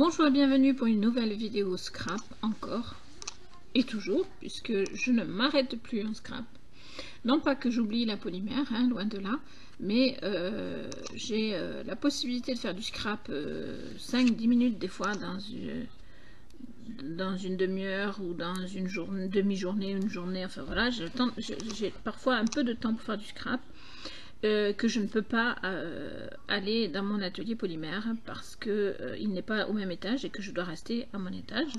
Bonjour et bienvenue pour une nouvelle vidéo scrap, encore et toujours, puisque je ne m'arrête plus en scrap. Non pas que j'oublie la polymère, hein, loin de là, mais j'ai la possibilité de faire du scrap 5-10 minutes des fois dans une demi-heure ou dans une demi-journée, une journée, enfin voilà, j'ai parfois un peu de temps pour faire du scrap. Que je ne peux pas aller dans mon atelier polymère parce que il n'est pas au même étage et que je dois rester à mon étage.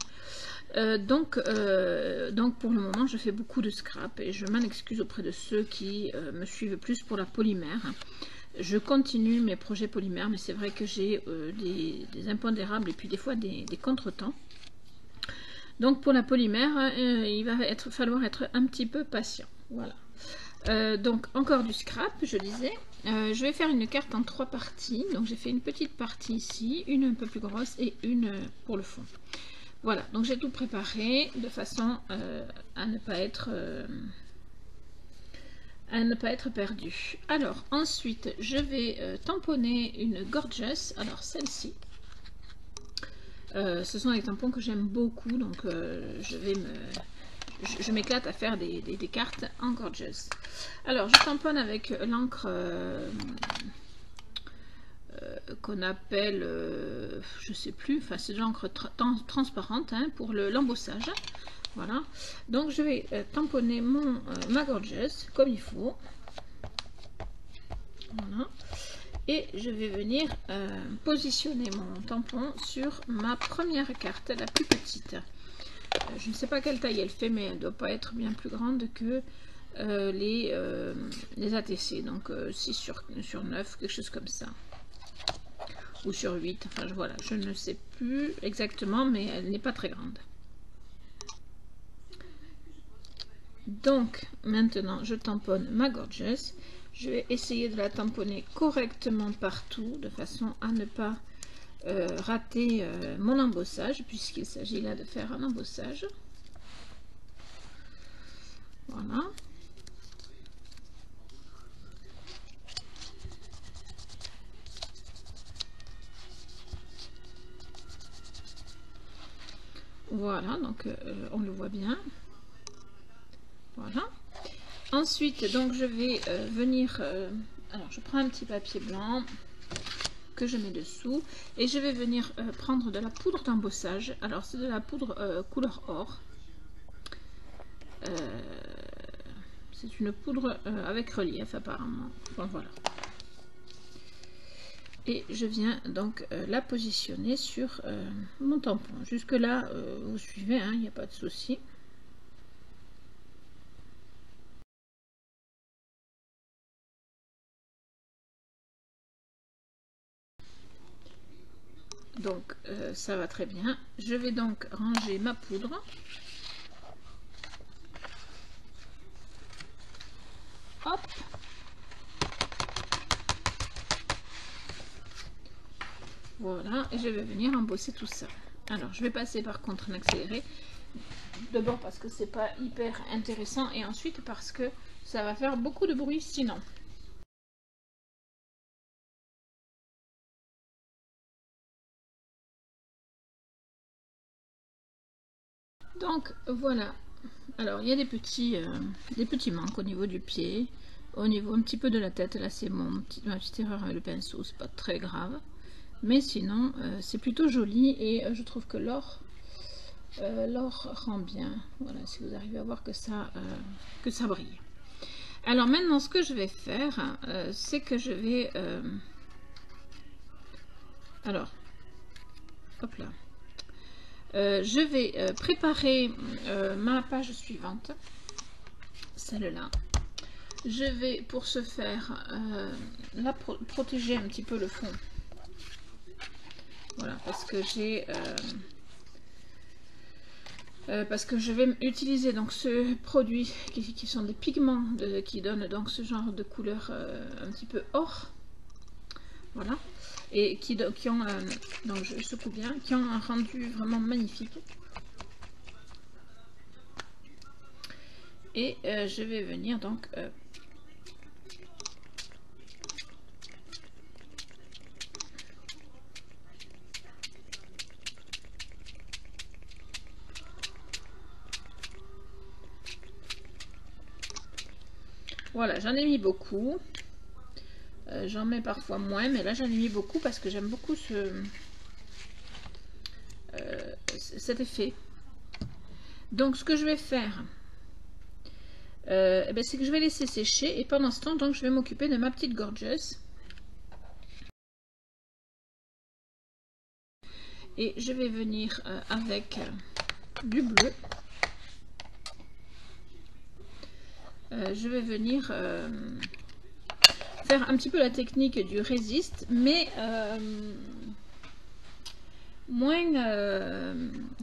Donc pour le moment je fais beaucoup de scrap et je m'en excuse auprès de ceux qui me suivent plus pour la polymère. Je continue mes projets polymères, mais c'est vrai que j'ai des impondérables et puis des fois des contretemps. Donc pour la polymère, il va falloir être un petit peu patient. Voilà. Donc encore du scrap, je disais. Je vais faire une carte en 3 parties. Donc j'ai fait une petite partie ici, une un peu plus grosse et une pour le fond. Voilà, donc j'ai tout préparé de façon à ne pas être perdu. Alors ensuite je vais tamponner une Gorgeous. Alors celle-ci, ce sont des tampons que j'aime beaucoup, donc je m'éclate à faire des cartes en Gorgeous. Alors je tamponne avec l'encre qu'on appelle, je sais plus, enfin c'est de l'encre transparente, hein, pour l'embossage. Voilà, donc je vais tamponner ma Gorgeous comme il faut. Voilà. Et je vais venir positionner mon tampon sur ma première carte, la plus petite. Je ne sais pas quelle taille elle fait, mais elle ne doit pas être bien plus grande que les ATC. Donc 6 sur 9, quelque chose comme ça. Ou sur 8, enfin voilà, je ne sais plus exactement, mais elle n'est pas très grande. Donc maintenant, je tamponne ma Gorgeous. Je vais essayer de la tamponner correctement partout, de façon à ne pas rater mon embossage, puisqu'il s'agit là de faire un embossage. Voilà. Voilà, donc on le voit bien. Voilà. Ensuite, donc je vais venir... alors, je prends un petit papier blanc que je mets dessous et je vais venir prendre de la poudre d'embossage. Alors, c'est de la poudre couleur or. C'est une poudre avec relief apparemment. Bon, voilà. Et je viens donc la positionner sur mon tampon. Jusque là, vous suivez, il n'y a pas de souci. Donc ça va très bien. Je vais donc ranger ma poudre. Hop. Voilà, et je vais venir embosser tout ça. Alors je vais passer par contre en accéléré. D'abord parce que c'est pas hyper intéressant et ensuite parce que ça va faire beaucoup de bruit sinon. Donc voilà. Alors il y a des petits manques au niveau du pied, au niveau un petit peu de la tête. Là c'est ma petite erreur avec le pinceau, c'est pas très grave. Mais sinon c'est plutôt joli et je trouve que l'or rend bien. Voilà, si vous arrivez à voir que ça brille. Alors maintenant ce que je vais faire, c'est que je vais alors hop là, je vais préparer ma page suivante, celle-là. Je vais pour ce faire protéger un petit peu le fond. Voilà, parce que je vais utiliser donc ce produit qui sont des pigments qui donnent donc ce genre de couleur un petit peu or. Voilà, et qui ont donc je secoue bien, qui ont un rendu vraiment magnifique. Et je vais venir donc Voilà, j'en ai mis beaucoup. J'en mets parfois moins, mais là j'en ai mis beaucoup parce que j'aime beaucoup cet effet. Donc ce que je vais faire, eh ben, c'est que je vais laisser sécher et pendant ce temps, donc, je vais m'occuper de ma petite Gorgeous. Et je vais venir avec du bleu. Je vais venir faire un petit peu la technique du résiste, mais moins,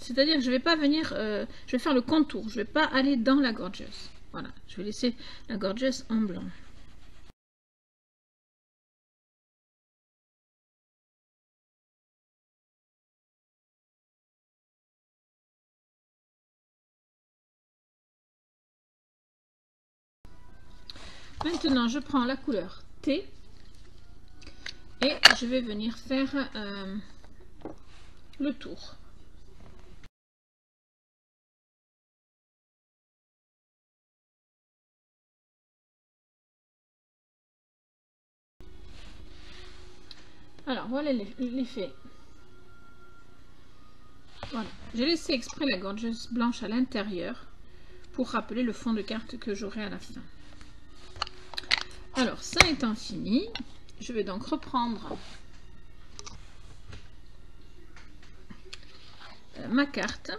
c'est-à-dire que je vais pas venir, je vais faire le contour, je vais pas aller dans la Gorgeous. Voilà, je vais laisser la Gorgeous en blanc. Maintenant, je prends la couleur T et je vais venir faire le tour. Alors, voilà l'effet. Voilà. J'ai laissé exprès la Gorgeous blanche à l'intérieur pour rappeler le fond de carte que j'aurai à la fin. Alors, ça étant fini, je vais donc reprendre ma carte.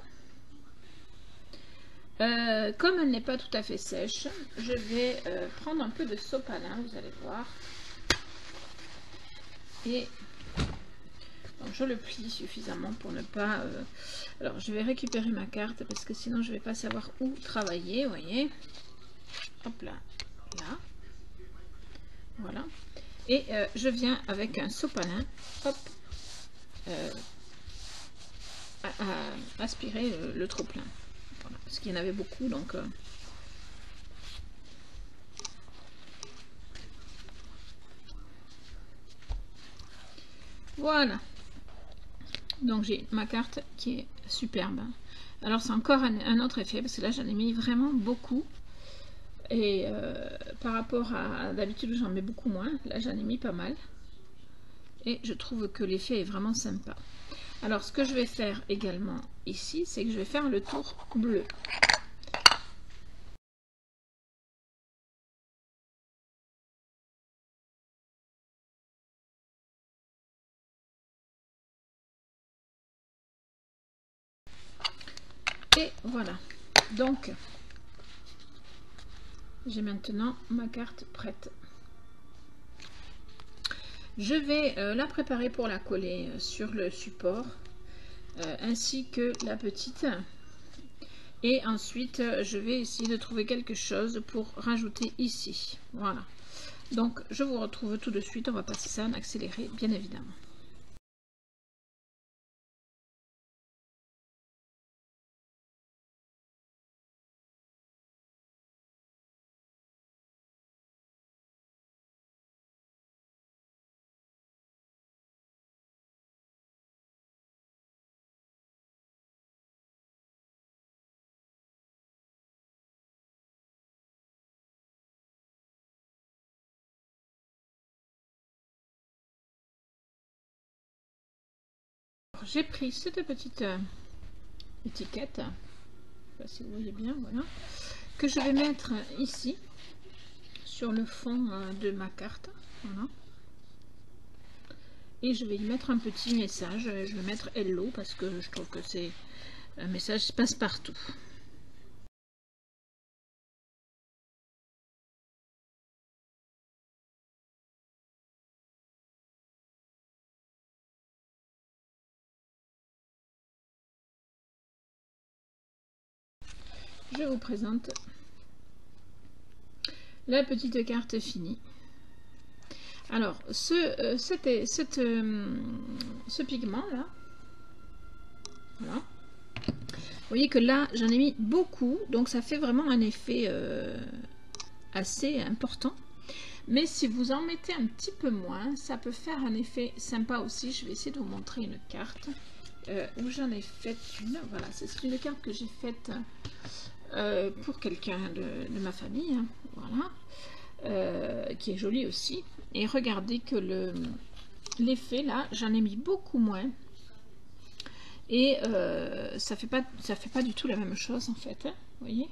Comme elle n'est pas tout à fait sèche, je vais prendre un peu de sopalin, vous allez voir. Et donc, je le plie suffisamment pour ne pas... Alors, je vais récupérer ma carte parce que sinon, je ne vais pas savoir où travailler, vous voyez. Hop là, là. Voilà. Et je viens avec un sopalin, hop, à aspirer le trop-plein. Voilà, parce qu'il y en avait beaucoup, donc... Voilà. Donc j'ai ma carte qui est superbe. Alors c'est encore un autre effet, parce que là j'en ai mis vraiment beaucoup. Et par rapport à d'habitude où j'en mets beaucoup moins, là j'en ai mis pas mal. Et je trouve que l'effet est vraiment sympa. Alors ce que je vais faire également ici, c'est que je vais faire le tour bleu. Et voilà. Donc j'ai maintenant ma carte prête. Je vais la préparer pour la coller sur le support, ainsi que la petite. Et ensuite, je vais essayer de trouver quelque chose pour rajouter ici. Voilà. Donc, je vous retrouve tout de suite. On va passer ça en accéléré, bien évidemment. J'ai pris cette petite étiquette, je sais pas si vous voyez bien, voilà, que je vais mettre ici sur le fond de ma carte, voilà. Et je vais y mettre un petit message, je vais mettre Hello parce que je trouve que c'est un message qui passe partout. Je vous présente la petite carte finie. Alors, ce pigment là, voilà. Vous voyez que là, j'en ai mis beaucoup, donc ça fait vraiment un effet assez important. Mais si vous en mettez un petit peu moins, ça peut faire un effet sympa aussi. Je vais essayer de vous montrer une carte où j'en ai fait une. Voilà, c'est une carte que j'ai faite pour quelqu'un de ma famille. Hein, voilà. qui est joli aussi. Et regardez que l'effet là, j'en ai mis beaucoup moins. Et ça fait pas du tout la même chose en fait, hein, vous voyez.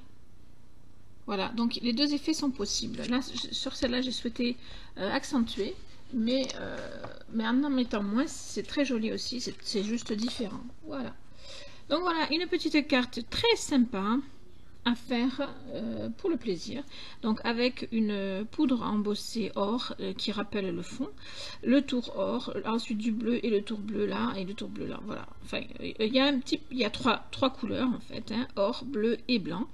Voilà, donc les deux effets sont possibles. Là, sur celle-là, j'ai souhaité accentuer, mais en mettant moins, c'est très joli aussi, c'est juste différent. Voilà. Donc voilà, une petite carte très sympa à faire pour le plaisir. Donc avec une poudre embossée or qui rappelle le fond, le tour or, ensuite du bleu et le tour bleu là et le tour bleu là. Voilà. Enfin, il y a trois couleurs en fait, hein, or, bleu et blanc.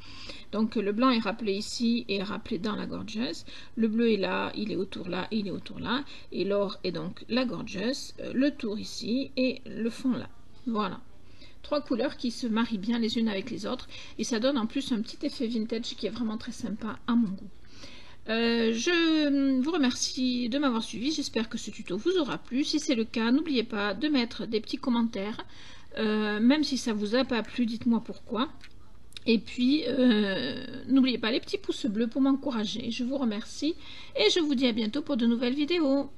Donc le blanc est rappelé ici et rappelé dans la gorgeuse. Le bleu est là, il est autour là, et il est autour là. Et l'or est donc la gorgeuse, le tour ici et le fond là. Voilà. Trois couleurs qui se marient bien les unes avec les autres et ça donne en plus un petit effet vintage qui est vraiment très sympa à mon goût. Je vous remercie de m'avoir suivi, j'espère que ce tuto vous aura plu. Si c'est le cas, n'oubliez pas de mettre des petits commentaires, même si ça vous a pas plu, dites-moi pourquoi. Et puis, n'oubliez pas les petits pouces bleus pour m'encourager. Je vous remercie et je vous dis à bientôt pour de nouvelles vidéos.